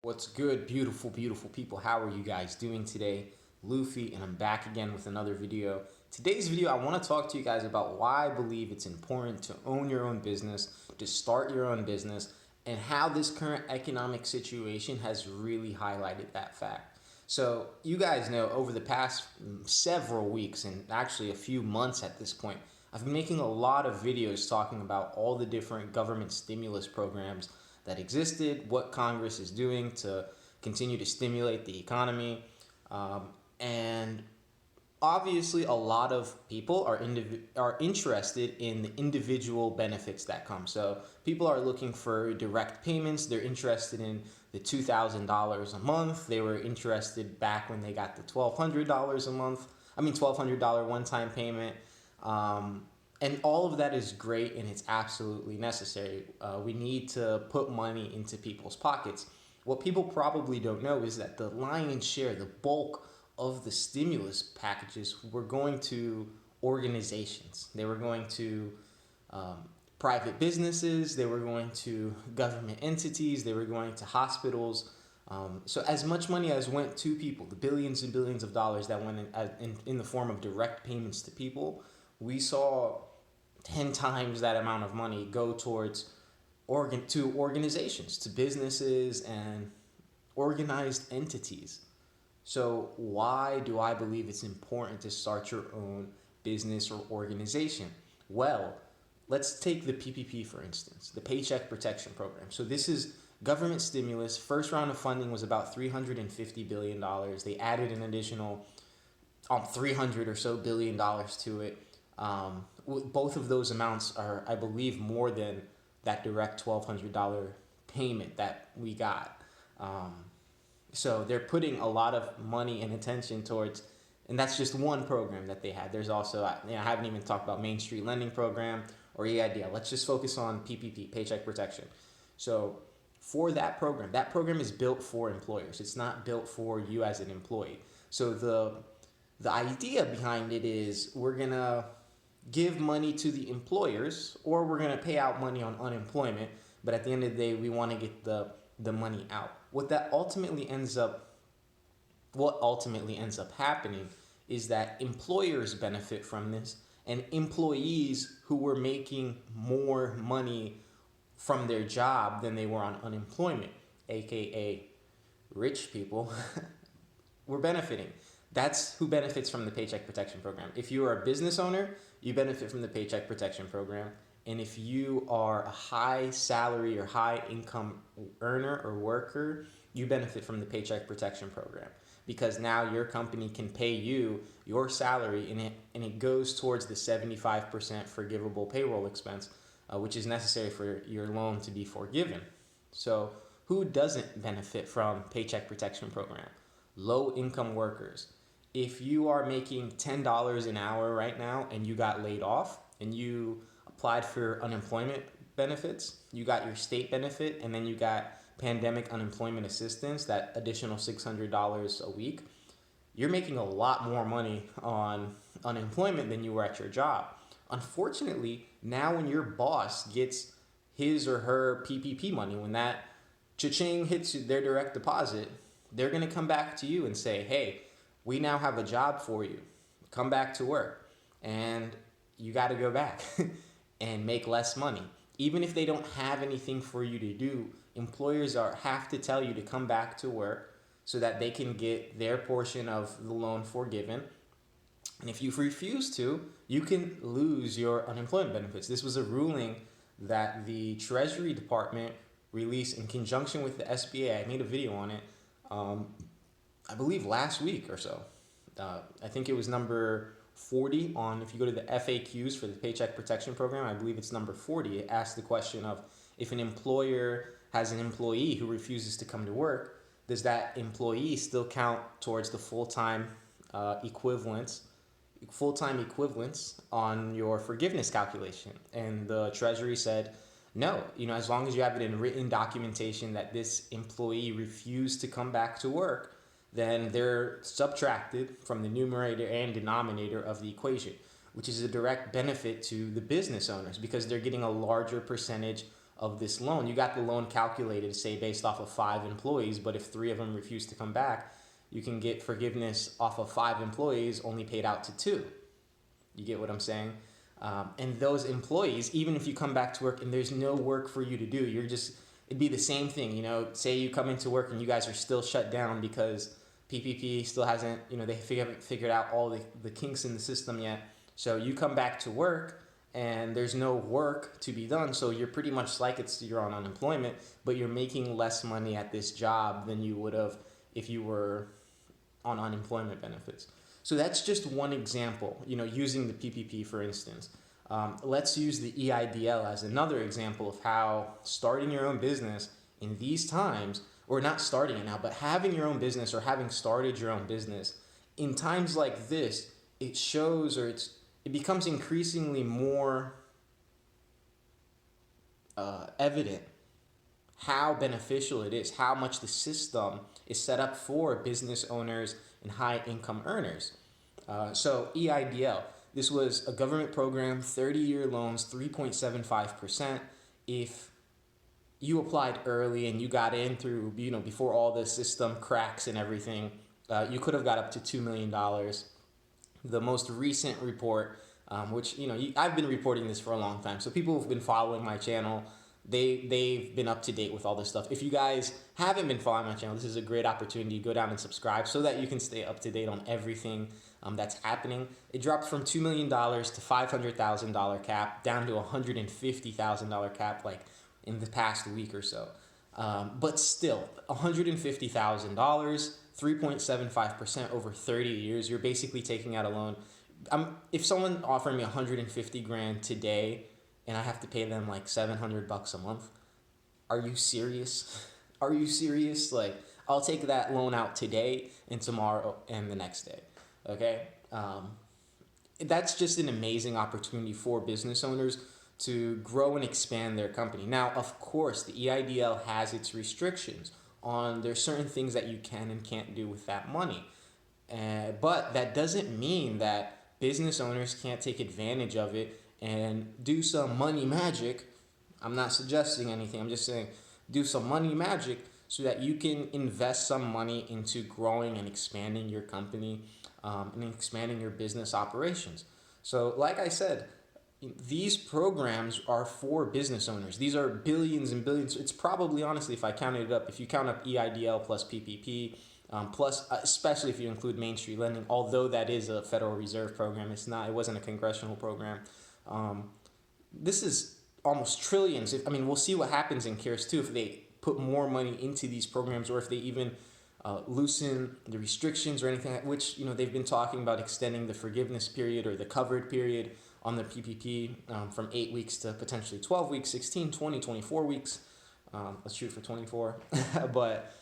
What's good, beautiful, beautiful people? How are you guys doing today? Luffy, and I'm back again with another video. Today's video, I want to talk to you guys about why I believe it's important to own your own business, to start your own business, and how this current economic situation has really highlighted that fact. So, you guys know over the past several weeks, and actually a few months at this point, I've been making a lot of videos talking about all the different government stimulus programs that existed, what Congress is doing to continue to stimulate the economy. And obviously, a lot of people are interested in the individual benefits that come. So people are looking for direct payments. They're interested in the $2,000 a month. They were interested back when they got the $1,200 a month. $1,200 one-time payment. And all of that is great and it's absolutely necessary. We need to put money into people's pockets. What people probably don't know is that the lion's share, the bulk of the stimulus packages were going to organizations. They were going to private businesses. They were going to government entities. They were going to hospitals. So as much money as went to people, the billions and billions of dollars that went in the form of direct payments to people, we saw 10 times that amount of money go towards organizations, to businesses and organized entities. So why do I believe it's important to start your own business or organization? Well, let's take the PPP for instance, the Paycheck Protection Program. So this is government stimulus. First round of funding was about $350 billion. They added an additional 300 or so billion dollars to it. Both of those amounts are, I believe, more than that direct $1,200 payment that we got. So they're putting a lot of money and attention towards, and that's just one program that they had. There's also, I haven't even talked about Main Street Lending Program or EIDL. Let's just focus on PPP, Paycheck Protection. So for that program is built for employers. It's not built for you as an employee. So the idea behind it is we're gonna give money to the employers or we're going to pay out money on unemployment, but at the end of the day we want to get the money out. What ultimately ends up happening is that employers benefit from this, and employees who were making more money from their job than they were on unemployment, aka rich people, were benefiting. That's who benefits from the Paycheck Protection Program. If you are a business owner, you benefit from the Paycheck Protection Program. And if you are a high salary or high income earner or worker, you benefit from the Paycheck Protection Program. Because now your company can pay you your salary and it goes towards the 75% forgivable payroll expense, which is necessary for your loan to be forgiven. So who doesn't benefit from Paycheck Protection Program? Low income workers. If you are making $10 an hour right now and you got laid off and you applied for unemployment benefits, you got your state benefit, and then you got pandemic unemployment assistance, that additional $600 a week, you're making a lot more money on unemployment than you were at your job. Unfortunately, now when your boss gets his or her PPP money, when that cha-ching hits their direct deposit, they're going to come back to you and say, hey, we now have a job for you. Come back to work. And you got to go back and make less money. Even if they don't have anything for you to do, employers have to tell you to come back to work so that they can get their portion of the loan forgiven. And if you refuse to, you can lose your unemployment benefits. This was a ruling that the Treasury Department released in conjunction with the SBA. I made a video on it. I believe last week or so. I think it was number 40 on, if you go to the FAQs for the Paycheck Protection Program, I believe it's number 40. It asks the question of, if an employer has an employee who refuses to come to work, does that employee still count towards the full-time equivalence on your forgiveness calculation? And the Treasury said, no, as long as you have it in written documentation that this employee refused to come back to work, then they're subtracted from the numerator and denominator of the equation, which is a direct benefit to the business owners because they're getting a larger percentage of this loan. You got the loan calculated, say, based off of 5 employees, but if 3 of them refuse to come back, you can get forgiveness off of 5 employees only paid out to 2. You get what I'm saying? And those employees, even if you come back to work and there's no work for you to do, it'd be the same thing. Say you come into work and you guys are still shut down because PPP still hasn't, they haven't figured out all the kinks in the system yet. So you come back to work and there's no work to be done. So you're pretty much like you're on unemployment, but you're making less money at this job than you would have if you were on unemployment benefits. So that's just one example, using the PPP, for instance. Let's use the EIDL as another example of how starting your own business in these times, or not starting it now, but having your own business or having started your own business in times like this, it shows, or it becomes increasingly more evident how beneficial it is, how much the system is set up for business owners and high income earners. So EIDL, this was a government program, 30-year loans, 3.75%. If you applied early and you got in through, before all the system cracks and everything, you could have got up to $2 million. The most recent report, which, I've been reporting this for a long time. So people who've been following my channel, they've been up to date with all this stuff. If you guys haven't been following my channel, this is a great opportunity. Go down and subscribe so that you can stay up to date on everything that's happening. It dropped from $2 million to $500,000 cap down to $150,000 cap, like in the past week or so. But still, $150,000, 3.75% over 30 years. You're basically taking out a loan. If someone offered me $150,000 today and I have to pay them like $700 a month, are you serious? Are you serious? Like, I'll take that loan out today and tomorrow and the next day. Okay? That's just an amazing opportunity for business owners to grow and expand their company. Now, of course, the EIDL has its restrictions on there's certain things that you can and can't do with that money. But that doesn't mean that business owners can't take advantage of it and do some money magic. I'm not suggesting anything. I'm just saying do some money magic so that you can invest some money into growing and expanding your company and expanding your business operations. So like I said, these programs are for business owners. These are billions and billions. It's probably, honestly, if I counted it up, if you count up EIDL plus PPP, plus especially if you include Main Street Lending, although that is a Federal Reserve program, it wasn't a congressional program. This is almost trillions. We'll see what happens in CARES 2 if they put more money into these programs, or if they even loosen the restrictions or anything, which, they've been talking about extending the forgiveness period or the covered period on the PPP from 8 weeks to potentially 12 weeks, 16, 20, 24 weeks. Let's shoot for 24. But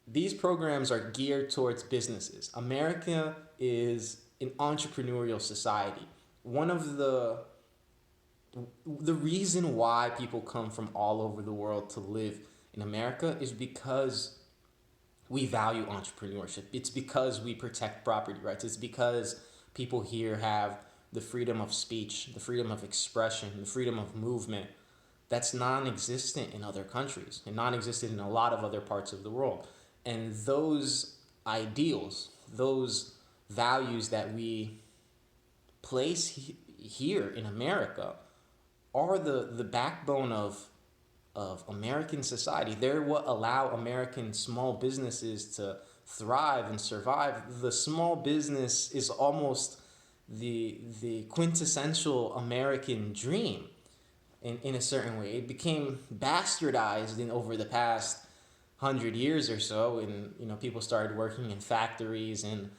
these programs are geared towards businesses. America is an entrepreneurial society. One of the reason why people come from all over the world to live in America is because we value entrepreneurship. It's because we protect property rights. It's because people here have the freedom of speech, the freedom of expression, the freedom of movement that's non-existent in other countries and non-existent in a lot of other parts of the world. And those ideals, those values that we place here in America are the backbone of American society. They're what allow American small businesses to thrive and survive. The small business is almost the quintessential American dream in a certain way. It became bastardized over the past 100 years or so, and people started working in factories and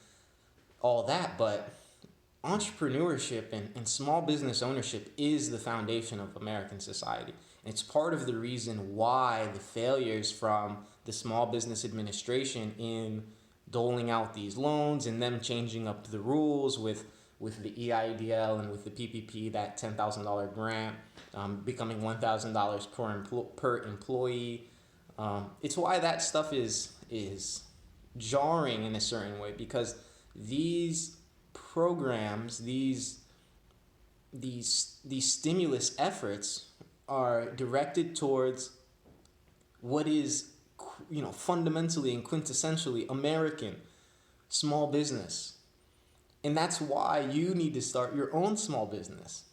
all that. But entrepreneurship and small business ownership is the foundation of American society. And it's part of the reason why the failures from the Small Business Administration in doling out these loans and them changing up the rules with the EIDL and with the PPP, that $10,000 grant becoming $1,000 per employee. It's why that stuff is jarring in a certain way, because these programs, these stimulus efforts are directed towards what is, fundamentally and quintessentially American small business. And that's why you need to start your own small business.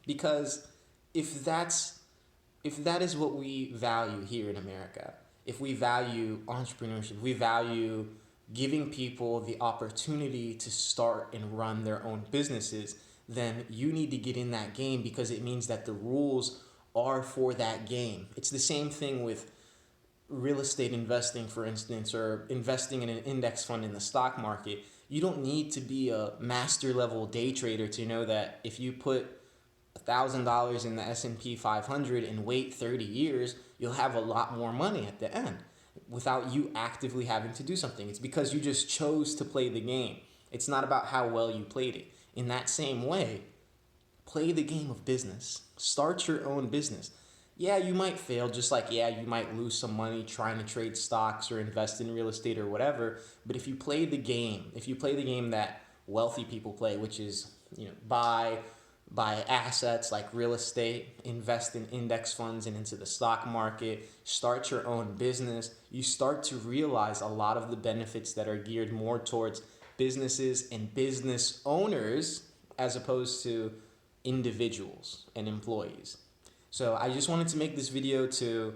Because if that is what we value here in America, if we value entrepreneurship, we value giving people the opportunity to start and run their own businesses, then you need to get in that game, because it means that the rules are for that game. It's the same thing with real estate investing, for instance, or investing in an index fund in the stock market. You don't need to be a master level day trader to know that if you put $1,000 in the S&P 500 and wait 30 years, you'll have a lot more money at the end without you actively having to do something. It's because you just chose to play the game. It's not about how well you played it. In that same way, play the game of business. Start your own business. Yeah, you might fail, just like, yeah, you might lose some money trying to trade stocks or invest in real estate or whatever. But if you play the game, that wealthy people play, which is, buy assets like real estate, invest in index funds and into the stock market, start your own business, you start to realize a lot of the benefits that are geared more towards businesses and business owners as opposed to individuals and employees. So I just wanted to make this video to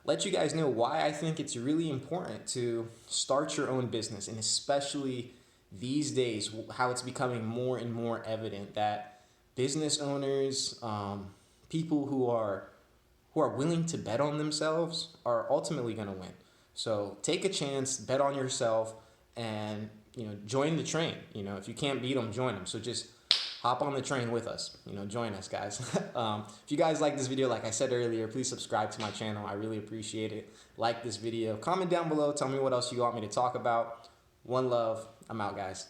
let you guys know why I think it's really important to start your own business, and especially these days, how it's becoming more and more evident that business owners, people who are willing to bet on themselves, are ultimately going to win. So take a chance, bet on yourself, and join the train. If you can't beat them, join them. So just hop on the train with us. Join us, guys. If you guys like this video, like I said earlier, please subscribe to my channel. I really appreciate it. Like this video. Comment down below. Tell me what else you want me to talk about. One love. I'm out, guys.